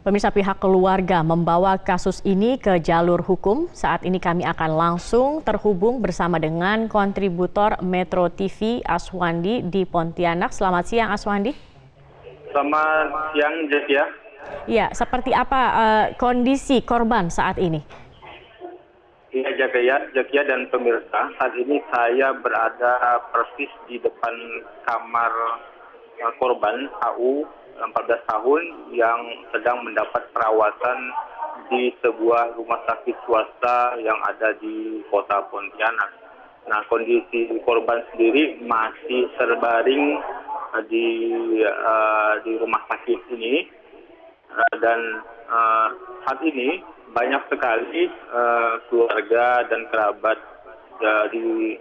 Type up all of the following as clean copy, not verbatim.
Pemirsa, pihak keluarga membawa kasus ini ke jalur hukum. Saat ini kami akan langsung terhubung bersama dengan kontributor Metro TV Aswandi di Pontianak. Selamat siang Aswandi. Selamat siang Jokia. Ya, seperti apa kondisi korban saat ini? Iya Jokia dan pemirsa, saat ini saya berada persis di depan kamar korban AU 14 tahun yang sedang mendapat perawatan di sebuah rumah sakit swasta yang ada di kota Pontianak. Nah, kondisi korban sendiri masih terbaring di rumah sakit ini dan saat ini banyak sekali keluarga dan kerabat dari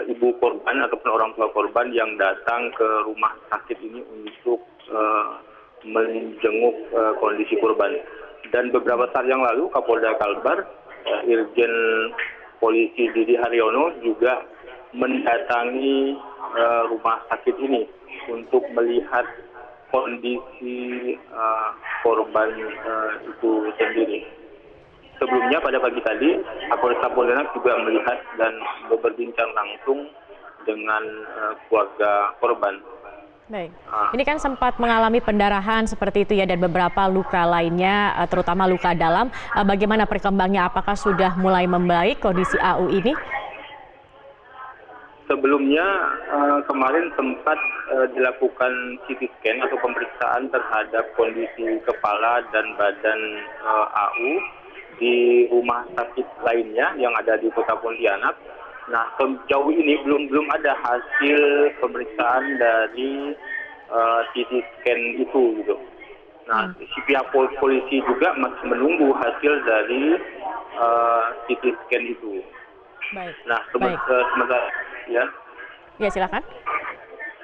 ibu korban ataupun orang tua korban yang datang ke rumah sakit ini untuk menjenguk kondisi korban. Dan beberapa saat yang lalu Kapolda Kalbar, Irjen Polisi Didi Haryono juga mendatangi rumah sakit ini untuk melihat kondisi korban itu sendiri. Sebelumnya pada pagi tadi, Kapolres Pontianak juga melihat dan berbincang langsung dengan keluarga korban. Baik, ini kan sempat mengalami pendarahan seperti itu ya, dan beberapa luka lainnya, terutama luka dalam. Bagaimana perkembangannya? Apakah sudah mulai membaik kondisi AU ini? Sebelumnya kemarin sempat dilakukan CT scan atau pemeriksaan terhadap kondisi kepala dan badan AU di rumah sakit lainnya yang ada di kota Pontianak. Nah, sejauh ini belum ada hasil pemeriksaan dari CT scan itu gitu. Nah, si pihak polisi juga masih menunggu hasil dari CT scan itu. Baik. Nah, sementara ya. Ya, silakan.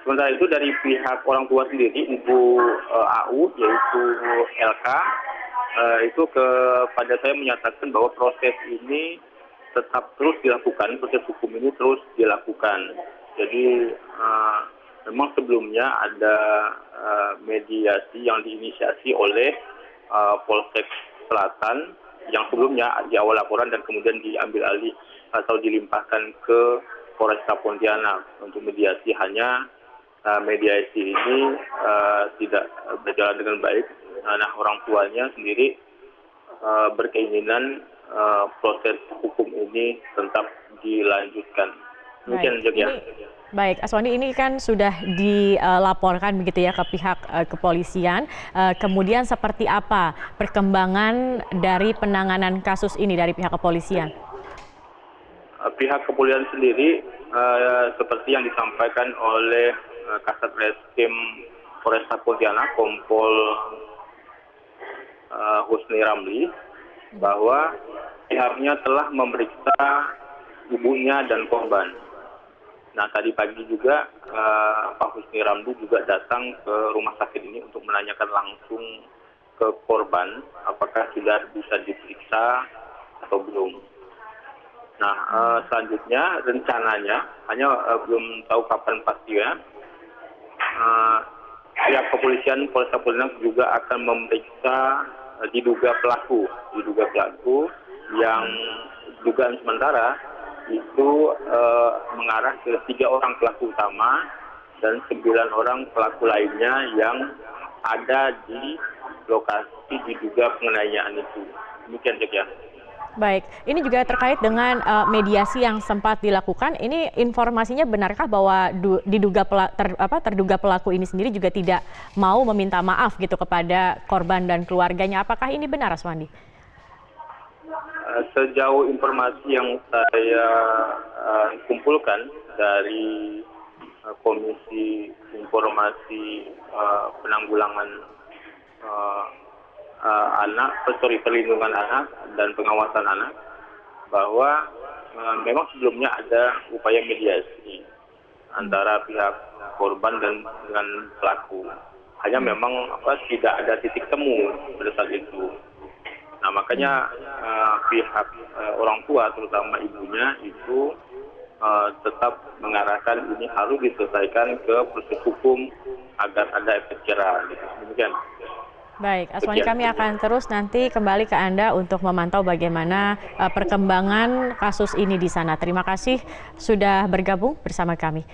Sementara itu dari pihak orang tua sendiri, Ibu AU yaitu LK, itu kepada saya menyatakan bahwa proses ini tetap terus dilakukan, proses hukum ini terus dilakukan. Jadi memang sebelumnya ada mediasi yang diinisiasi oleh Polsek Selatan yang sebelumnya di awal laporan dan kemudian diambil alih atau dilimpahkan ke Polresta Pontianak untuk mediasi. Hanya mediasi ini tidak berjalan dengan baik. Nah, orang tuanya sendiri berkeinginan proses hukum ini tetap dilanjutkan. Mungkin Baik, Aswandi, ini kan sudah dilaporkan begitu ya ke pihak kepolisian. Kemudian seperti apa perkembangan dari penanganan kasus ini dari pihak kepolisian? Pihak kepolisian sendiri seperti yang disampaikan oleh Kasat Reskrim Polresta Pontianak, Kompol Husni Ramli, bahwa pihaknya telah memeriksa ibunya dan korban. Nah, tadi pagi juga Pak Husni Ramli juga datang ke rumah sakit ini untuk menanyakan langsung ke korban apakah sudah bisa diperiksa atau belum. Nah, selanjutnya rencananya, hanya belum tahu kapan pastinya, pihak kepolisian Polresta Pontianak juga akan memeriksa diduga pelaku yang dugaan sementara itu mengarah ke 3 orang pelaku utama dan 9 orang pelaku lainnya yang ada di lokasi diduga penganiayaan itu. Demikian, Jack, ya. Baik, ini juga terkait dengan mediasi yang sempat dilakukan. Ini informasinya benarkah bahwa terduga pelaku ini sendiri juga tidak mau meminta maaf gitu kepada korban dan keluarganya? Apakah ini benar, Aswandi? Sejauh informasi yang saya kumpulkan dari Komisi Informasi Penanggulangan Perlindungan Anak dan Pengawasan Anak, bahwa memang sebelumnya ada upaya mediasi antara pihak korban dan dengan pelaku. Hanya memang tidak ada titik temu pada saat itu. Nah, makanya pihak orang tua, terutama ibunya, itu tetap mengarahkan ini harus diselesaikan ke proses hukum agar ada efek jerah. Demikian. Baik, Aswani, kami akan terus nanti kembali ke Anda untuk memantau bagaimana perkembangan kasus ini di sana. Terima kasih sudah bergabung bersama kami.